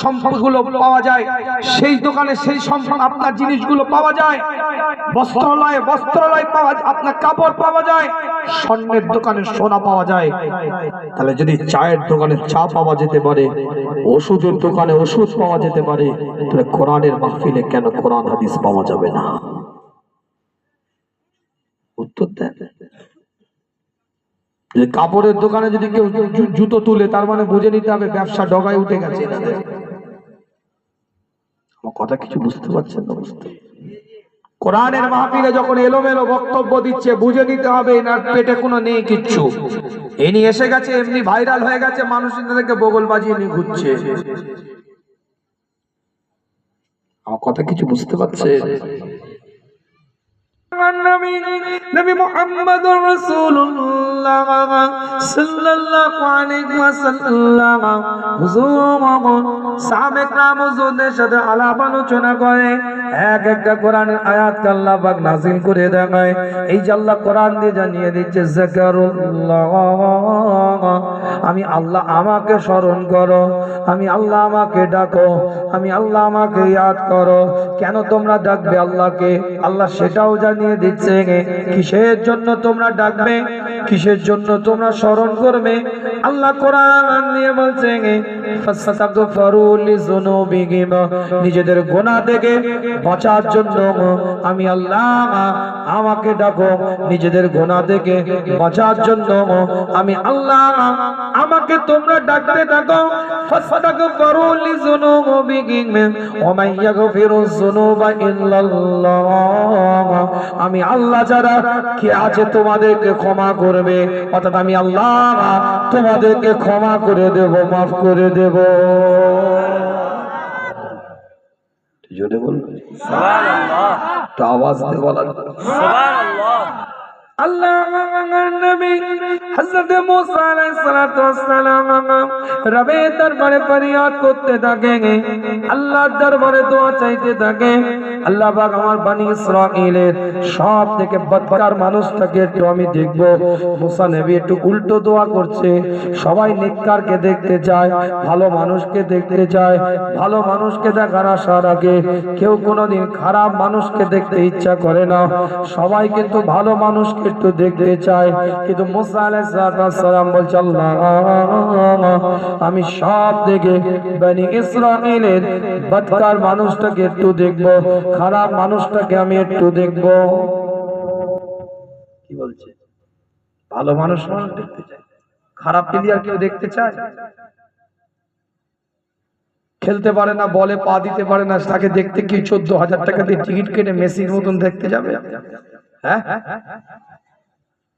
সম্পদগুলো পাওয়া যায়, সেই দোকানে সেই সম্পদ আপনার জিনিসগুলো পাওয়া যায়। বস্ত্রালয় পাওয়া যায়, আপনার কাপড় পাওয়া যায়। স্বর্ণের দোকানে সোনা পাওয়া যায়। তাহলে যদি চায়ের দোকানে চা পাওয়া যেতে পারে, ওষুধের দোকানে ওষুধ পাওয়া যেতে পারে, তাহলে কোরআনের মাহফিলে কেন কোরআন হাদিস পাওয়া যাবে না? উত্তর দেন। কাপড়ের দোকানে যদি কেউ জুতো তুলে, তার মানে বুঝে নিতে হবে ব্যবসা ডগায় উঠে গেছে। আমার কথা কিছু বুঝতে পারছেন না? কোরআনের মাহফিলে যখন এলোমেলো বক্তব্য দিচ্ছে, বুঝে নিতে হবে এনার পেটে কোনো নেই কিচ্ছু। ইনি এসে গেছে, এমনি ভাইরাল হয়ে গেছে, মানুষ এনাদেরকে বগল বাজিয়ে নিয়ে ঘুরছে। আমার কথা কিছু বুঝতে পারছে? নবী মুহাম্মদুর রাসূলুল্লাহ সাল্লাল্লাহু আলাইহি ওয়াসাল্লাম হুজুর সাহাবে کرام হুজুরদের সাথে আলাপ আলোচনা করে, এক একটা কোরআনের আয়াত আল্লাহ পাক নাযিল করে দেয়। এই যে আল্লাহ কোরআন দিয়ে জানিয়ে দিচ্ছে, যাকারুল্লাহ, আমি আল্লাহ, আমাকে স্মরণ করো, আমি আল্লাহ, আমাকে ডাকো, আমি আল্লাহ, আমাকে ইয়াদ করো। কেন তোমরা ডাকবে আল্লাহকে? আল্লাহ সেটাও জানিয়ে দিচ্ছে কিসের জন্য তোমরা ডাকবে, কিসের জন্য তোমরা স্মরণ করবে। আল্লাহ কোরআন নিয়ে বলছে ফাস্তাগফিরু লিযুনুবিহিম, নিজেদের গুনাহ থেকে বাঁচার জন্য আমি আল্লাহ, আমাকে ডাকো। নিজেদের গুনাহ থেকে বাঁচার জন্য আমি আল্লাহ, আমাকে তোমরা ডাকতে থাকো। ফাস্তাগফিরু লিযুনুবিহিম ওয়া মান ইয়াগফিরুয যুনুবা ইল্লাল্লাহ, আমি আল্লাহ যারা কে আছে তোমাদেরকে ক্ষমা করবে, অর্থাৎ আমি আল্লাহ তোমাদেরকে ক্ষমা করে দেব, মাফ করে দেব। জোরে বলবে সুবহানাল্লাহ, তো আওয়াজ দিয়ে বলা সুবহানাল্লাহ। আল্লাহর নবী হযরত মুসা আলাইহিস সালাতু ওয়াস সালাম রবের দরবারে ফরিয়াদ করতে থাকে, আল্লাহর দরবারে দোয়া চাইতে থাকে। আল্লাহ পাক আমার বনি ইসরাঈলের সব থেকে বদকার মানুষটাকে একটু আমি দেখব। মুসা নবী একটু উল্টো দোয়া করছে। সবাই নেককারকে দেখতে চায়, ভালো মানুষকে দেখতে চায়। ভালো মানুষকে দেখার আশা রাখে, কেউ কোনোদিন খারাপ মানুষকে দেখতে ইচ্ছা করে না। সবাই কিন্তু ভালো মানুষকে একটু দেখতে চায়। কিন্তু মুসা আলাইহিস সালাম বলছে, আল্লাহ আমি সব থেকে বনি ইসরাঈলের বদকার মানুষটাকে একটু দেখব, খারাপ মানুষটাকে আমি একটু দেখব। কি বলছে? ভালো মানুষ দেখতে চায়, খারাপ প্লেয়ার কেউ দেখতে চায়? খেলতে পারে না, বলে পা দিতে পারে না, তাকে দেখতে কি 14,000 টাকা দিয়ে টিকিট কেটে মেসির মতন দেখতে যাবে? হ্যাঁ,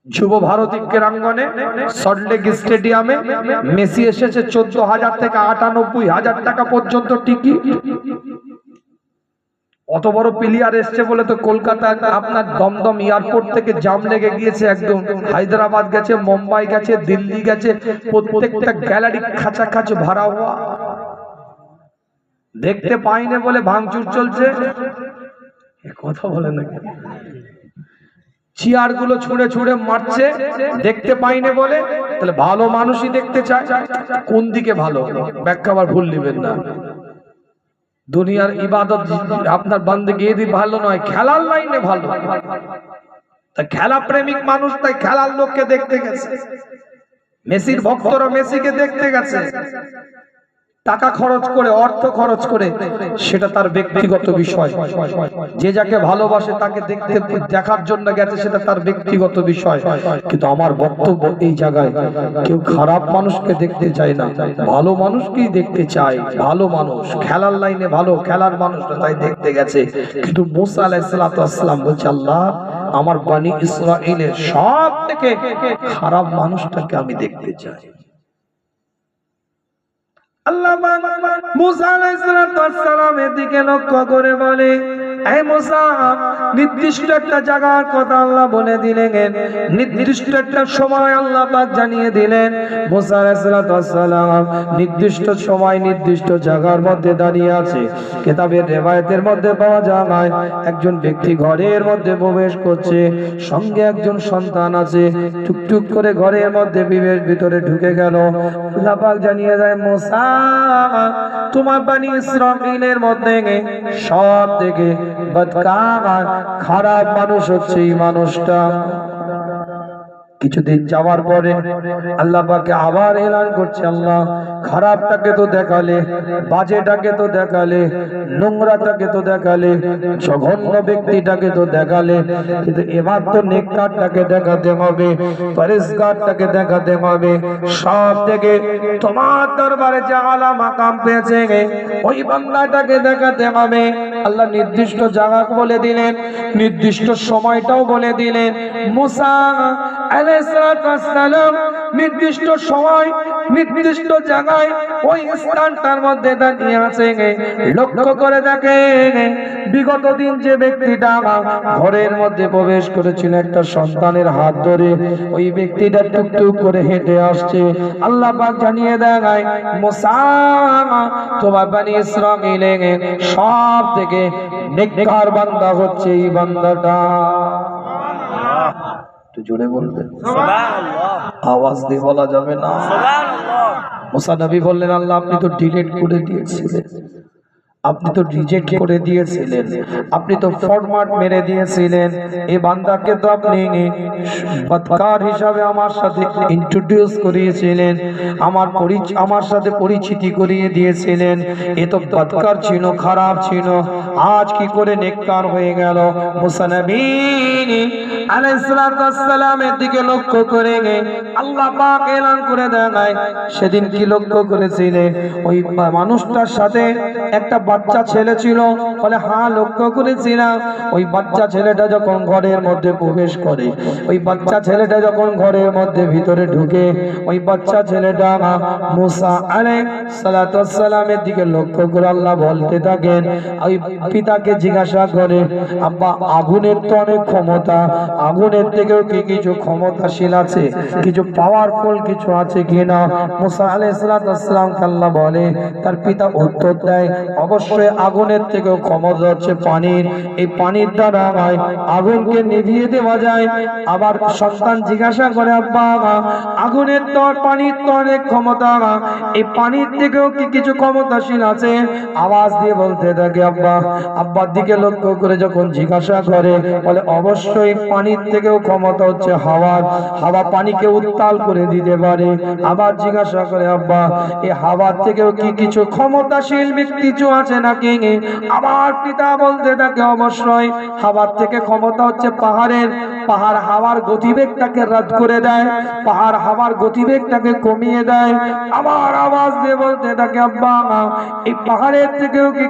যুব ভারতী ক্রীড়াঙ্গনে সল্টলেক স্টেডিয়ামে মেসি এসেছে 14,000 থেকে 98,000 টাকা পর্যন্ত টিকিট। অত বড় প্লেয়ার এসছে বলে তো কলকাতা আপনার দমদম এয়ারপোর্ট থেকে জাম লেগে গিয়েছে একদম। হায়দ্রাবাদ গেছে, মুম্বাই গেছে, দিল্লি গেছে, প্রত্যেকটা গ্যালারি খাঁচা খাঁচ ভরা হওয়া। দেখতে পাইনি বলে ভাঙচুর চলছে, কথা বলে না। চেয়ার গুলো ছুঁড়ে ছুঁড়ে মারছে, দেখতে পাইনি বলে। তাহলে ভালো মানুষই দেখতে চায়। কোন দিকে ভালো? ব্যাখ্যা আবার ভুল নেবেন না। দুনিয়ার ইবাদত আপনার বান্দেগি এদি ভালো নয়, খেলার লাইনে ভালো। তা খেলা প্রেমিক মানুষ তাই খেলার লোককে দেখতে গেছে, মেসির ভক্তরা মেসিকে দেখতে গেছে। টাকা খরচ করে, অর্থ খরচ করে, সেটা তার ব্যক্তিগত বিষয়। যে যাকে ভালোবাসে তাকে দেখতে দেখার জন্য গেছে, সেটা তার ব্যক্তিগত বিষয়। কিন্তু আমার বক্তব্য এই জায়গায়, কেউ খারাপ মানুষকে দেখতে চায় না, ভালো মানুষকেই দেখতে চায়। ভালো মানুষ খেলার লাইনে ভালো, খেলার মানুষরা তাই দেখতে গেছে। কিন্তু মুসা আলাইহিস সালাম বলছে, আল্লাহ আমার বনি ইসরাঈলের সব থেকে খারাপ মানুষটাকে আমি দেখতে চাই। আল্লাহ মুসা আলাইহিস সালামের দিকে লক্ষ্য করে বলে, হে মুসা, নির্দিষ্ট একটা জায়গার কথা আল্লাহ বলে দিলেন, নির্দিষ্ট একটা সময় আল্লাহ পাক জানিয়ে দিলেন। মুসা আলাইহিস সালাম নির্দিষ্ট সময় নির্দিষ্ট জায়গার মধ্যে দাঁড়িয়ে আছে। কিতাবের রিওয়ায়াতের মধ্যে পাওয়া যায় একজন ব্যক্তি ঘরের মধ্যে প্রবেশ করছে, সঙ্গে একজন সন্তান আছে। টুকটুক করে ঘরের মধ্যে ভিতরে ঢুকে গেল। আল্লাহ পাক জানিয়ে দেয়, মুসা তোমার বনি ইসরাঈলের মধ্যে সব থেকে বদকার খারাপ মানুষ হচ্ছে এই মানুষটা। কিছুদিন যাওয়ার পরে আল্লাহ পাকে আবার এলান করছে, আল্লাহ খারাপটাকে তো দেখালে, বাজেটাকে তো দেখালে, নোংরাটাকে তো দেখালে, জঘন্য ব্যক্তিটাকে তো দেখালে, কিন্তু এবার তো নেককারটাকে দেখাতে হবে, পরিষ্কারটাকে দেখাতে হবে। সব থেকে তোমার দরবারে যে আলা মাকাম পেয়েছে ওই বান্দাটাকে দেখাতে হবে। আল্লাহ নির্দিষ্ট জায়গা বলে দিলেন, নির্দিষ্ট সময়টাও বলে দিলেন। মুসা আলাইহিস সালাম নির্দিষ্ট সময় নির্দিষ্ট জায়গায় ওই স্থানটার মধ্যে দাঁড়িয়ে আছে। লক্ষ্য করে দেখে বিগত দিন যে ব্যক্তিটা ঘরের মধ্যে প্রবেশ করেছিল একটা সন্তানের হাত ধরে, ওই ব্যক্তিটা টুকটুক করে হেঁটে আসছে। আল্লাহ পাক জানিয়ে দেয়, মুসা তোমার বনি ইসরাঈলের সব থেকে নেককার বান্দা হচ্ছে এই বান্দাটা। একটু জোরে বলবেন সুবহানাল্লাহ, আওয়াজ দিয়ে বলা যাবে না সুবহানাল্লাহ। মুসা নবী বললেন, আল্লাহ আপনি তো ডিলিট করে দিয়েছিলেন, আপনি তো রিজেক্ট করে দিয়েছিলেন, আপনি তো ফরম্যাট মেরে দিয়েছিলেন। এই বান্দাকে তো আপনি বদকার হিসাবে আমার সাথে ইন্ট্রোডিউস করিয়েছিলেন, আমার সাথে পরিচিতি করিয়ে দিয়েছিলেন। এ তো বদকার ছিল, খারাপ ছিল, আজ কি করে নেককার হয়ে গেল? মুসা নবী আলাইহিস সালামের দিকে লক্ষ্য করে আল্লাহ পাক এলান করে দেয়, সেদিন কি লক্ষ্য করেছিলেন? ওই মানুষটার সাথে একটা বাচ্চা ছেলে ছিল। বলে হ্যাঁ লক্ষ্য করেছিলাম। ওই বাচ্চা ছেলেটা যখন ঘরের মধ্যে প্রবেশ করে, ওই বাচ্চা ছেলেটা যখন ঘরের মধ্যে ভিতরে ঢুকে, ওই বাচ্চা ছেলেটা মুসা আলাইহিস সালামের দিকে লক্ষ্য করে আল্লাহ বলতে থাকেন। ওই পিতাকে জিজ্ঞাসা করে, আব্বা আগুনের তো অনেক ক্ষমতা, আগুনের থেকেও কি কিছু ক্ষমতাশীল আছে, কিছু পাওয়ারফুল কিছু আছে কিনা? মুসা আলাইহিস সালামকে আল্লাহ বলে, তার পিতা উত্তর দেয়, অবশ্যই আগুনের থেকেও ক্ষমতা হচ্ছে পানির। এই পানির দ্বারা আগুনকে নিভিয়ে দেওয়া যায়। আবার সন্তান জিজ্ঞাসা করে, আব্বা আগুনের তো পানির তো অনেক ক্ষমতা, এই পানির থেকেও কি কিছু ক্ষমতাশীল আছে? আওয়াজ দিয়ে বলতে থাকে আব্বা। আব্বার দিকে লক্ষ্য করে যখন জিজ্ঞাসা করে, বলে অবশ্যই পানির থেকেও ক্ষমতা হচ্ছে হাওয়ার, হাওয়া পানিকে উত্তাল করে দিতে পারে। আবার জিজ্ঞাসা করে, আব্বা এই হাওয়ার থেকেও কি কিছু ক্ষমতাশীল ব্যক্তি আছে নাকি? আমার পিতা বলতে থাকে, অবশ্যই হাওয়ার থেকে ক্ষমতা হচ্ছে পাহাড়ের, পাহাড় হাওয়ার গতিবেগটাকে রদ করে দেয়, পাহাড় হাওয়ার গতিবেগটাকে কমিয়ে দেয়। আমার আওয়াজ দিয়ে বলতে থাকে, আব্বা এই পাহাড়ের থেকেও কি